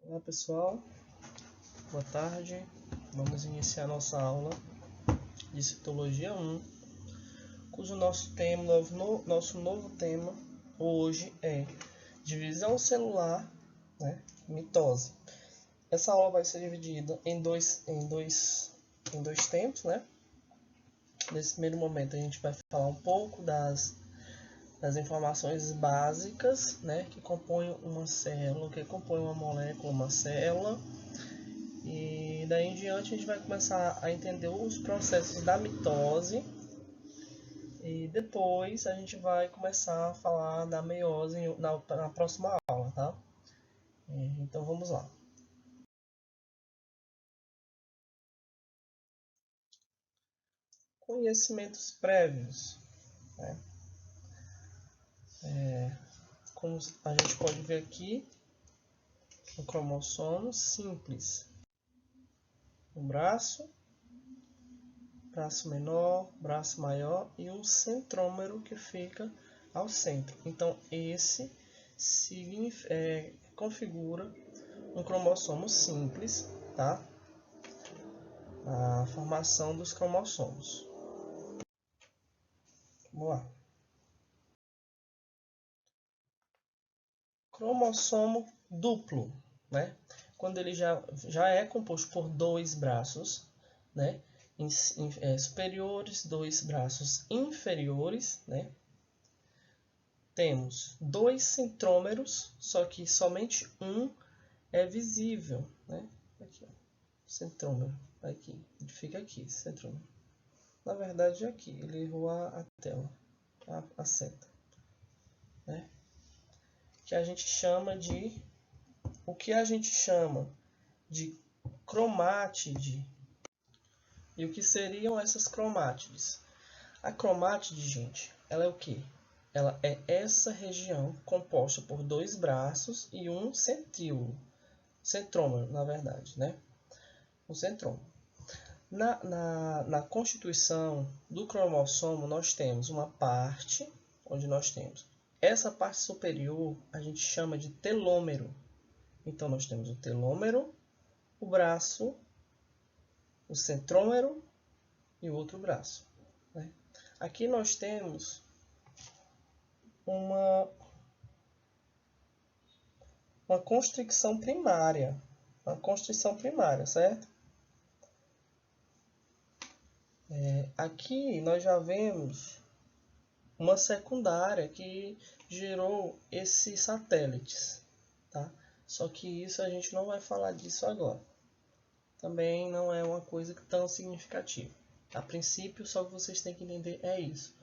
Olá pessoal, boa tarde. Vamos iniciar nossa aula de Citologia 1, cujo nosso novo tema hoje é divisão celular, mitose. Essa aula vai ser dividida em dois tempos, né? Nesse primeiro momento a gente vai falar um pouco das informações básicas, né, que compõem uma célula, que compõem uma molécula, uma célula. E daí em diante a gente vai começar a entender os processos da mitose. E depois a gente vai começar a falar da meiose na próxima aula, tá? Então vamos lá. Conhecimentos prévios, né? Como a gente pode ver aqui, o cromossomo simples. O braço menor, braço maior e um centrômero que fica ao centro. Então, esse configura um cromossomo simples, tá? A formação dos cromossomos. Vamos lá. Cromossomo duplo, né? Quando ele já é composto por dois braços, né? Superiores, dois braços inferiores, né? Temos dois centrômeros, só que somente um é visível, né? Aqui, ó, centrômero, aqui, ele fica aqui, centrômero. Na verdade, é aqui, ele errou a tela, a seta, né? Que a gente chama de, o que a gente chama de cromátide. E o que seriam essas cromátides? A cromátide, gente, ela é o quê? Ela é essa região composta por dois braços e um centrômero, na verdade, né? Um centrômero. Na constituição do cromossomo, nós temos uma parte onde nós temos essa parte superior, a gente chama de telômero. Então, nós temos o telômero, o braço, o centrômero e o outro braço, né? Aqui nós temos uma constricção primária. Uma constrição primária, certo? Aqui nós já vemos uma secundária que gerou esses satélites, tá? Só que isso a gente não vai falar disso agora. Também não é uma coisa tão significativa. A princípio, só que vocês têm que entender é isso.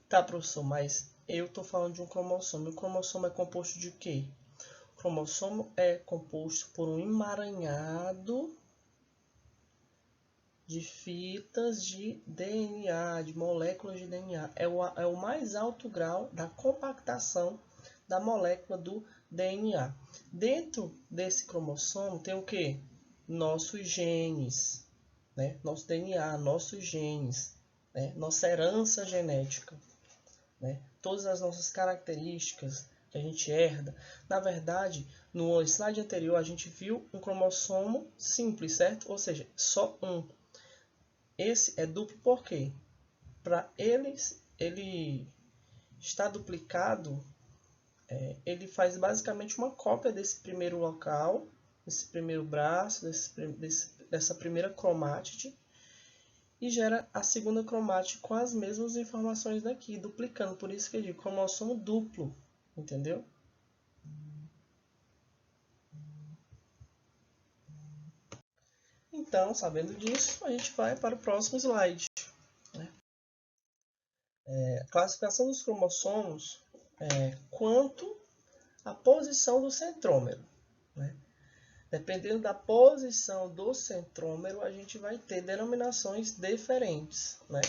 Tá, professor, mas eu estou falando de um cromossomo. O cromossomo é composto de quê? O cromossomo é composto por um emaranhado de fitas de DNA, de moléculas de DNA. É o mais alto grau da compactação da molécula do DNA. Dentro desse cromossomo tem o quê? Nossos genes, né? Nosso DNA, nossos genes, né? Nossa herança genética, né? Todas as nossas características que a gente herda. Na verdade, no slide anterior a gente viu um cromossomo simples, certo? Ou seja, só um. Esse é duplo por quê? Para ele estar duplicado, ele faz basicamente uma cópia desse primeiro local, desse primeiro braço, dessa primeira cromátide, e gera a segunda cromátide com as mesmas informações daqui, duplicando. Por isso que eu digo cromossomo duplo, entendeu? Então, sabendo disso, a gente vai para o próximo slide, né? A classificação dos cromossomos quanto à posição do centrômero, né? Dependendo da posição do centrômero, a gente vai ter denominações diferentes, né?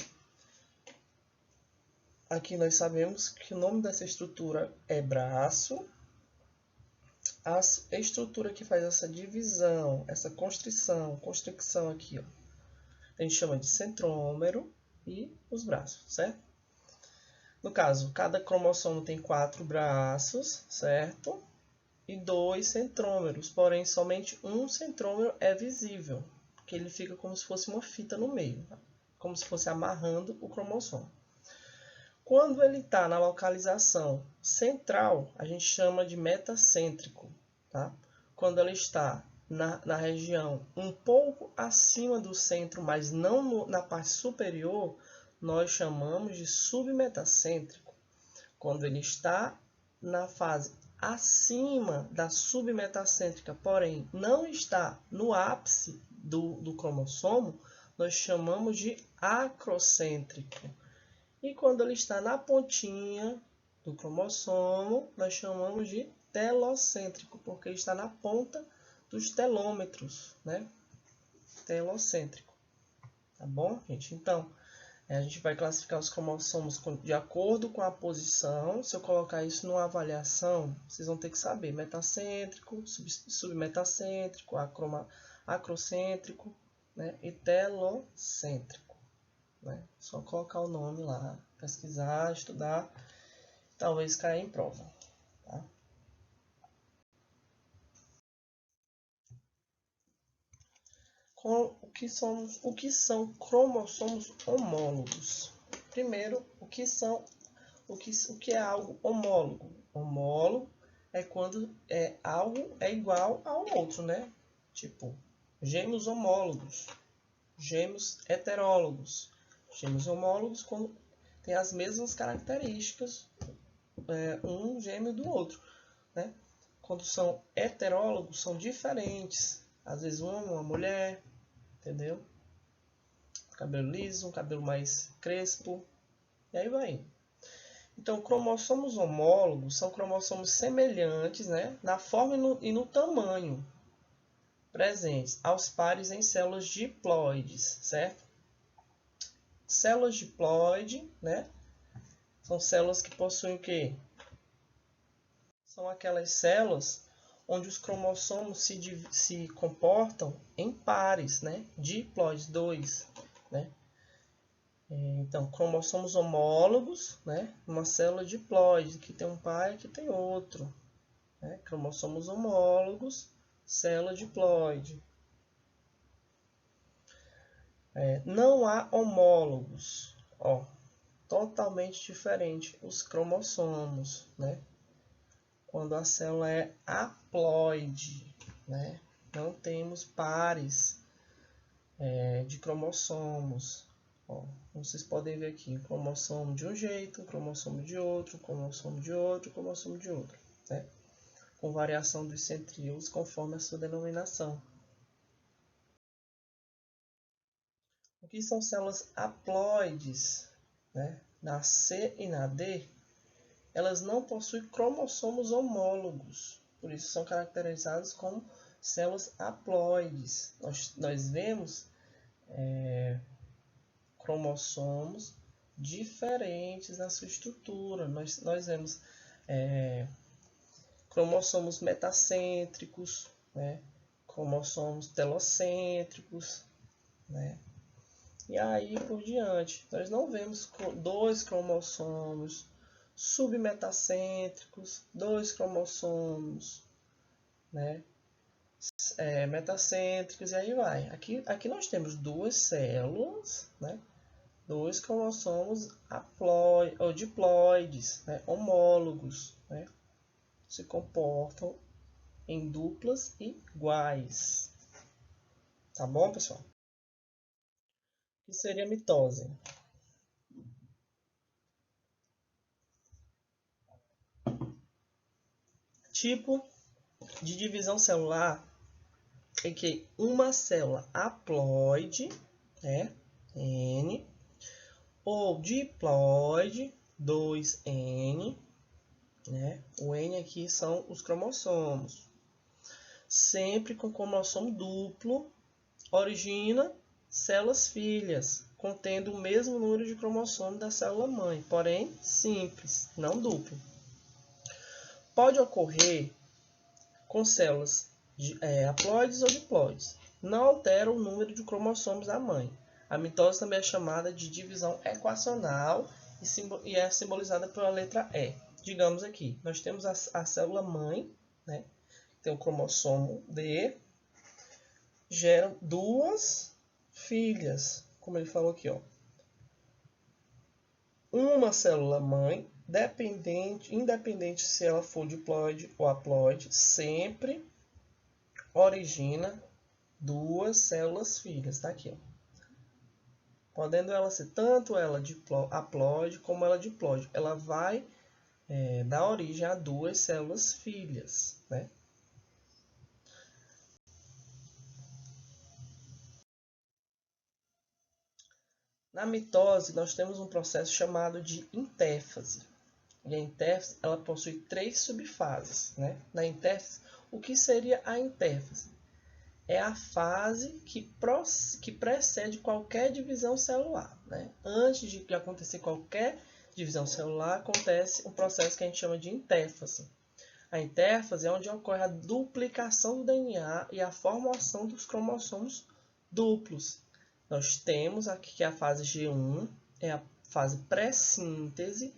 Aqui nós sabemos que o nome dessa estrutura é braço. A estrutura que faz essa divisão, essa constricção aqui, ó, a gente chama de centrômero e os braços, certo? No caso, cada cromossomo tem 4 braços, certo? e 2 centrômeros, porém somente um centrômero é visível, porque ele fica como se fosse uma fita no meio, como se fosse amarrando o cromossomo. Quando ele está na localização central, a gente chama de metacêntrico, tá? Quando ele está na região um pouco acima do centro, mas não na parte superior, nós chamamos de submetacêntrico. Quando ele está na fase acima da submetacêntrica, porém não está no ápice do cromossomo, nós chamamos de acrocêntrico. E quando ele está na pontinha do cromossomo, nós chamamos de telocêntrico, porque ele está na ponta dos telômetros, né? Telocêntrico. Tá bom, gente? Então, a gente vai classificar os cromossomos de acordo com a posição. Se eu colocar isso numa avaliação, vocês vão ter que saber metacêntrico, submetacêntrico, acrocêntrico, né? E telocêntrico. Né? Só colocar o nome lá, pesquisar, estudar, talvez caia em prova. Tá? O que são cromossomos homólogos? Primeiro, o que é algo homólogo? Homólogo é quando algo é igual ao outro, né? Tipo, gêmeos homólogos, gêmeos heterólogos. Gêmeos homólogos quando tem as mesmas características, um gêmeo do outro, né? Quando são heterólogos, são diferentes. Às vezes uma mulher, entendeu? Cabelo liso, um cabelo mais crespo, e aí vai. Então, cromossomos homólogos são cromossomos semelhantes, né, na forma e no tamanho, presentes aos pares em células diploides, certo? Células diploide, né, são células que possuem o quê? São aquelas células onde os cromossomos se comportam em pares, né? Diploides, 2, né? Então, cromossomos homólogos, né? Uma célula diploide, que tem um par e que tem outro. Né? Cromossomos homólogos, célula diploide. Não há homólogos, ó, totalmente diferente os cromossomos, né? Quando a célula é haploide, né? Não temos pares de cromossomos. Ó, vocês podem ver aqui, um cromossomo de um jeito, um cromossomo de outro, um cromossomo de outro, um cromossomo de outro, né? Com variação dos centríolos conforme a sua denominação. O que são células haploides? Né? Na C e na D, elas não possuem cromossomos homólogos, por isso são caracterizadas como células haploides. Nós vemos cromossomos diferentes na sua estrutura. Nós vemos cromossomos metacêntricos, né? Cromossomos telocêntricos, né? E aí por diante. Nós não vemos dois cromossomos submetacêntricos, dois cromossomos, né? Metacêntricos, e aí vai. Aqui nós temos duas células, né? Dois cromossomos ou diploides, né? Homólogos, né? Se comportam em duplas iguais. Tá bom, pessoal? O que seria mitose? Tipo de divisão celular em que uma célula haploide, né, N, ou diploide, 2N, né, o N aqui são os cromossomos, sempre com cromossomo duplo, origina células filhas, contendo o mesmo número de cromossomos da célula mãe, porém simples, não duplo. Pode ocorrer com células haploides ou diploides. Não altera o número de cromossomos da mãe. A mitose também é chamada de divisão equacional e é simbolizada pela letra E. Digamos aqui, nós temos a célula mãe, né, tem o cromossomo D, geram duas filhas, como ele falou aqui, ó. Uma célula mãe, independente se ela for diploide ou haploide, sempre origina duas células filhas, tá aqui, ó. Podendo ela ser tanto ela haploide como ela diploide, ela vai dar origem a duas células filhas, né? Na mitose, nós temos um processo chamado de intéfase. E a intéfase, ela possui três subfases, né? Na intéfase, o que seria a intéfase? É a fase que precede qualquer divisão celular, né? Antes de acontecer qualquer divisão celular, acontece um processo que a gente chama de intéfase. A intéfase é onde ocorre a duplicação do DNA e a formação dos cromossomos duplos. Nós temos aqui que a fase G1 é a fase pré-síntese,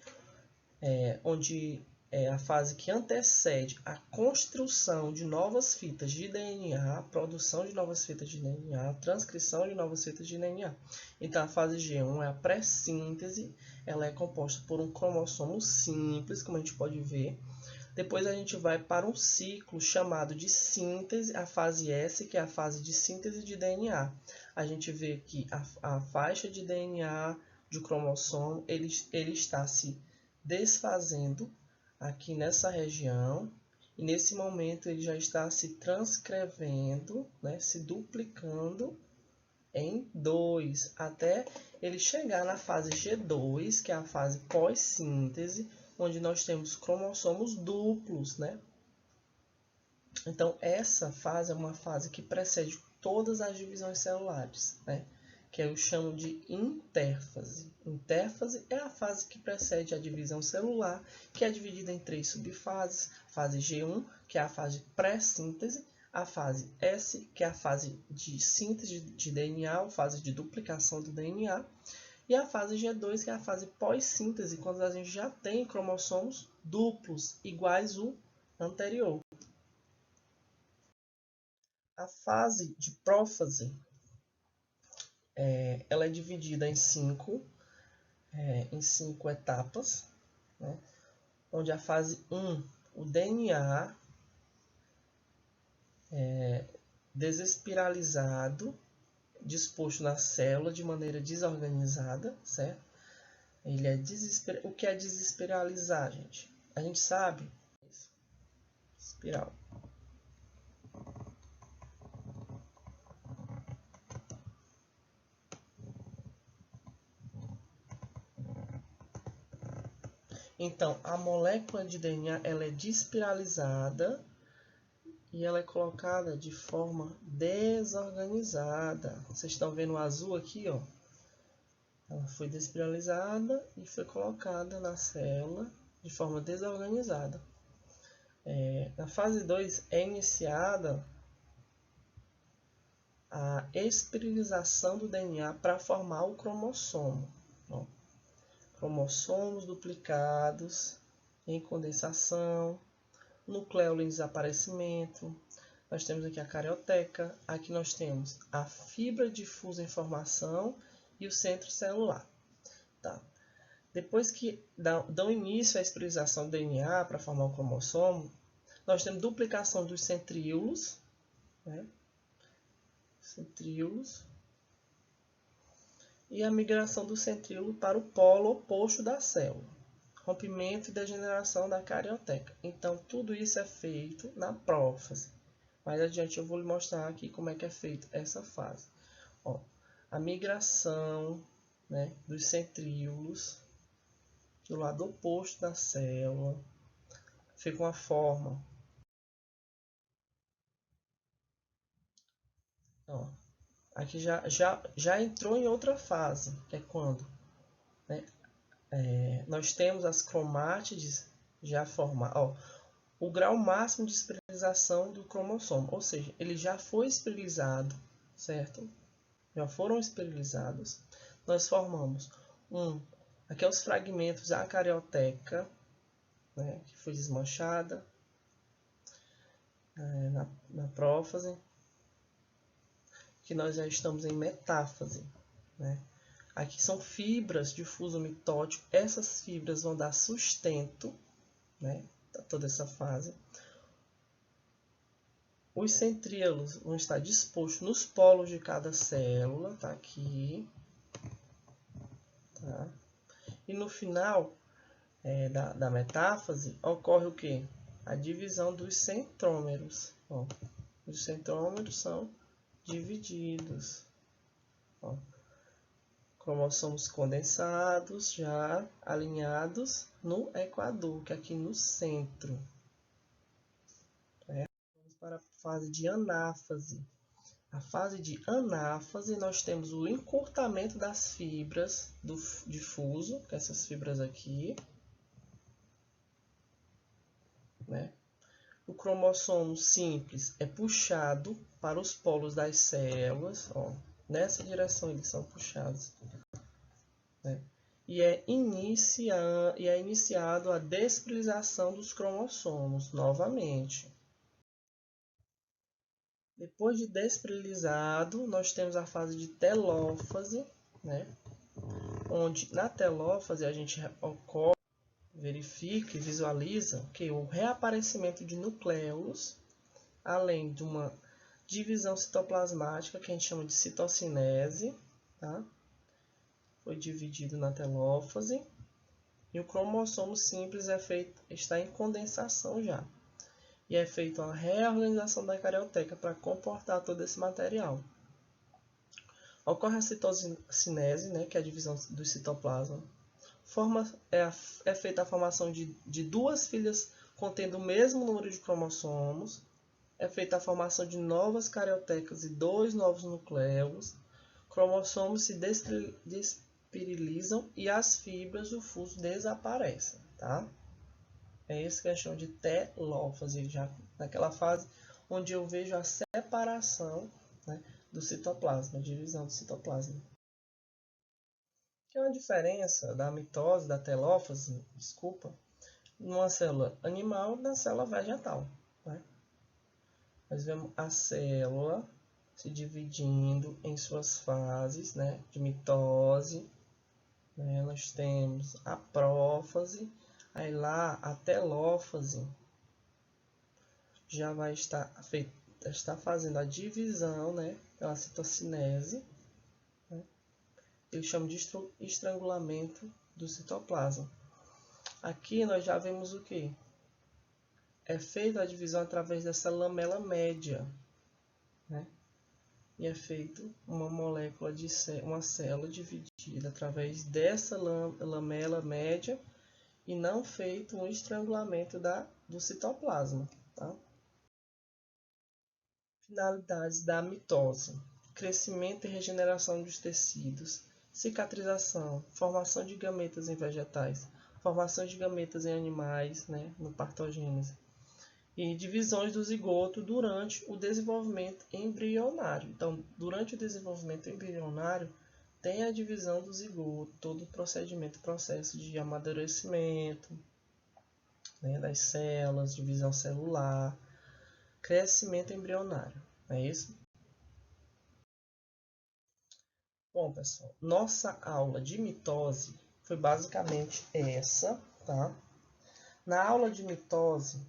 onde é a fase que antecede a construção de novas fitas de DNA, a produção de novas fitas de DNA, a transcrição de novas fitas de DNA. Então, a fase G1 é a pré-síntese, ela é composta por um cromossomo simples, como a gente pode ver. Depois a gente vai para um ciclo chamado de síntese, a fase S, que é a fase de síntese de DNA. A gente vê que a faixa de DNA de cromossomo, ele está se desfazendo aqui nessa região, e nesse momento ele já está se transcrevendo, né, se duplicando em 2, até ele chegar na fase G2, que é a fase pós-síntese, onde nós temos cromossomos duplos, né? Então, essa fase é uma fase que precede todas as divisões celulares, né? Que eu chamo de intérfase. Intérfase é a fase que precede a divisão celular, que é dividida em três subfases. Fase G1, que é a fase pré-síntese, a fase S, que é a fase de síntese de DNA, a fase de duplicação do DNA, e a fase G2, que é a fase pós-síntese, quando a gente já tem cromossomos duplos, iguais ao anterior. A fase de prófase, ela é dividida em cinco etapas, né? Onde a fase 1, o DNA é desespiralizado, disposto na célula de maneira desorganizada, certo? Ele é O que é desespiralizar, gente? A gente sabe. Espiral. Então, a molécula de DNA ela é despiralizada e ela é colocada de forma desorganizada. Vocês estão vendo o azul aqui, ó? Ela foi despiralizada e foi colocada na célula de forma desorganizada. Na fase 2 é iniciada a espiralização do DNA para formar o cromossomo. Ó. Cromossomos duplicados em condensação, nucleolo em desaparecimento. Nós temos aqui a carioteca, aqui nós temos a fibra difusa em formação e o centro celular. Tá? Depois que dão início à espiralização do DNA para formar o cromossomo, nós temos duplicação dos centríolos, né? Centríolos, e a migração do centríolo para o polo oposto da célula, rompimento e degeneração da carioteca. Então, tudo isso é feito na prófase. Mais adiante eu vou lhe mostrar aqui como é que é feita essa fase. Ó, a migração, né, dos centríolos do lado oposto da célula fica uma forma. Ó, aqui já entrou em outra fase, que é quando, né, nós temos as cromátides já formadas. O grau máximo de esterilização do cromossomo, ou seja, ele já foi esterilizado, certo? Já foram esterilizados. Nós formamos aqui é os fragmentos da carioteca, né, que foi desmanchada. na prófase, que nós já estamos em metáfase, né? Aqui são fibras de fuso mitótico. Essas fibras vão dar sustento, né, a toda essa fase. Os centríolos vão estar dispostos nos polos de cada célula, tá aqui. Tá? E no final da metáfase ocorre o quê? A divisão dos centrômeros. Ó, os centrômeros são divididos. Ó, cromossomos condensados já alinhados no equador, que é aqui no centro. Vamos para a fase de anáfase. A fase de anáfase, nós temos o encurtamento das fibras do difuso, que é essas fibras aqui, né? O cromossomo simples é puxado para os polos das células, ó, nessa direção eles são puxados, né? E é iniciado a desprilização dos cromossomos novamente. Depois de desprilizado, nós temos a fase de telófase, né? Onde na telófase a gente verifica e visualiza que o reaparecimento de nucleolos, além de uma divisão citoplasmática, que a gente chama de citocinese, tá? Foi dividido na telófase, e o cromossomo simples está em condensação já. E é feita uma reorganização da carioteca para comportar todo esse material. Ocorre a citocinese, né, que é a divisão do citoplasma. É feita a formação de duas filhas contendo o mesmo número de cromossomos. É feita a formação de novas cariotecas e 2 novos nucleolos. Cromossomos se despirilizam e as fibras do fuso desaparecem, tá? É esse que a gente chama de telófase, já naquela fase onde eu vejo a separação, né, do citoplasma, a divisão do citoplasma. Que é uma diferença da mitose, da telófase, desculpa, numa célula animal e na célula vegetal, né? Nós vemos a célula se dividindo em suas fases, né, de mitose, né? Nós temos a prófase, aí lá a telófase já vai estar fazendo a divisão, né, pela citocinese, né? Eu chamo de estrangulamento do citoplasma. Aqui nós já vemos o que? É feita a divisão através dessa lamela média, né? E é feito uma molécula de uma célula dividida através dessa lamela média e não feito um estrangulamento do citoplasma, tá? Finalidades da mitose: crescimento e regeneração dos tecidos, cicatrização, formação de gametas em vegetais, formação de gametas em animais, né, no partogênese, e divisões do zigoto durante o desenvolvimento embrionário. Então, durante o desenvolvimento embrionário, tem a divisão do zigoto, todo o processo de amadurecimento, né, das células, divisão celular, crescimento embrionário. É isso? Bom, pessoal, nossa aula de mitose foi basicamente essa, tá? Na aula de mitose,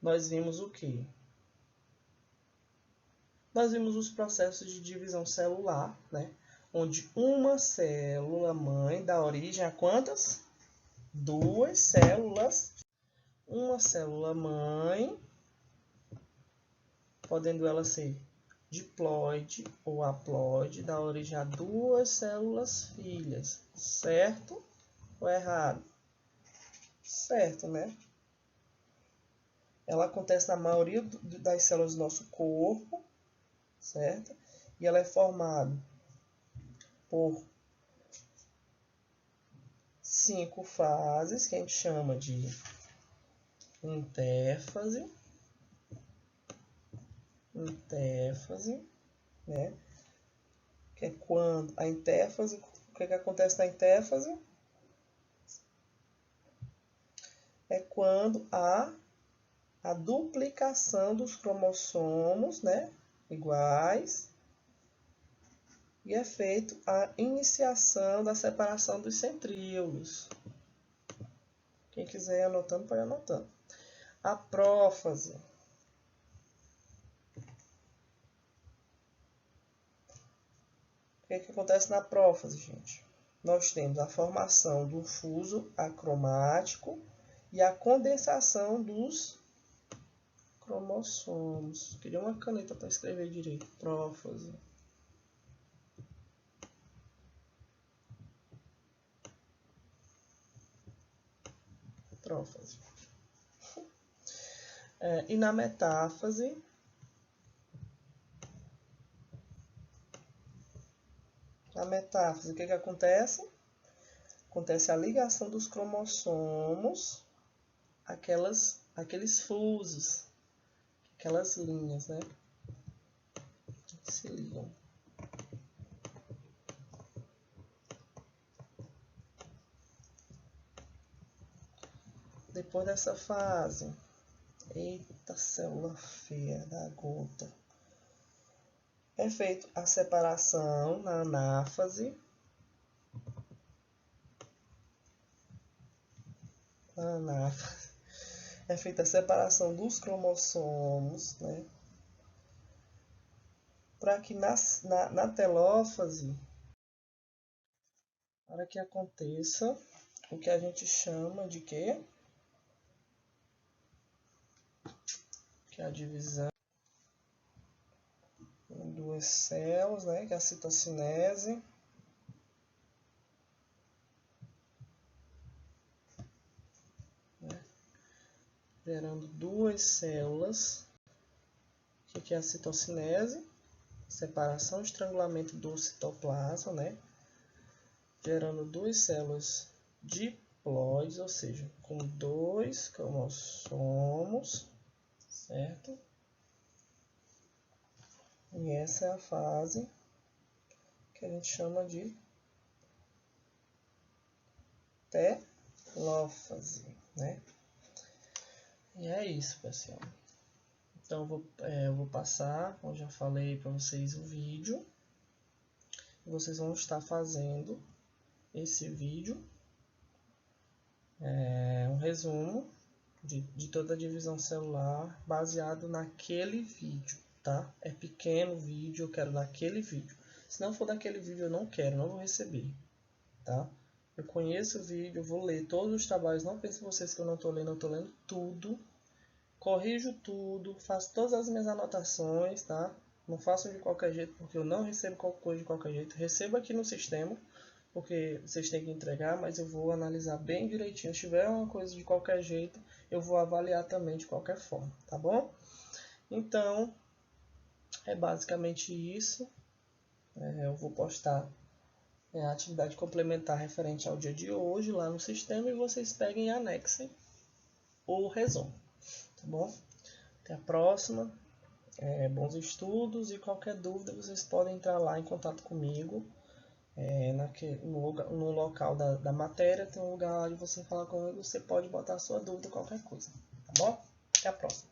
nós vimos o quê? Nós vimos os processos de divisão celular, né? Onde uma célula mãe dá origem a quantas? 2 células. Uma célula mãe, podendo ela ser diploide ou haploide, dá origem a 2 células filhas, certo ou errado? Certo, né? Ela acontece na maioria das células do nosso corpo, certo? E ela é formada por 5 fases, que a gente chama de intéfase, né? Que é quando a intéfase, o que acontece na intéfase? É quando há a duplicação dos cromossomos, né, iguais, e é feito a iniciação da separação dos centríolos. Quem quiser ir anotando, pode ir anotando. A prófase. O que acontece na prófase, gente? Nós temos a formação do fuso acromático e a condensação dos cromossomos. Queria uma caneta para escrever direito. Prófase. Prófase. E na metáfase, o que acontece? Acontece a ligação dos cromossomos, aqueles fusos, aquelas linhas, né? Que se ligam. Depois dessa fase, eita, célula feia da gota. É feita a separação na anáfase. É feita a separação dos cromossomos, né? Para que na telófase, para que aconteça o que a gente chama de quê? Que é a divisão em duas células, né? Que é a citocinese. Né? Gerando duas células. O que é a citocinese? Separação e estrangulamento do citoplasma, né? Gerando duas células diploides, ou seja, com dois cromossomos, certo? E essa é a fase que a gente chama de telófase, né? E é isso, pessoal. Então, eu vou passar, como já falei para vocês, o vídeo. Vocês vão estar fazendo esse vídeo, um resumo de toda a divisão celular baseado naquele vídeo, tá? É pequeno o vídeo, eu quero naquele vídeo. Se não for daquele vídeo, eu não quero, não vou receber, tá? Eu conheço o vídeo, eu vou ler todos os trabalhos, não pensem vocês que eu não estou lendo, eu estou lendo tudo. Corrijo tudo, faço todas as minhas anotações, tá? Não faço de qualquer jeito, porque eu não recebo qualquer coisa de qualquer jeito. Recebo aqui no sistema, porque vocês têm que entregar, mas eu vou analisar bem direitinho. Se tiver uma coisa de qualquer jeito, eu vou avaliar também de qualquer forma, tá bom? Então, é basicamente isso. Eu vou postar a atividade complementar referente ao dia de hoje lá no sistema e vocês peguem e anexem o resumo, tá bom? Até a próxima. Bons estudos, e qualquer dúvida vocês podem entrar lá em contato comigo. No local da matéria tem um lugar lá de você falar comigo, você pode botar a sua dúvida, qualquer coisa, tá bom? Até a próxima.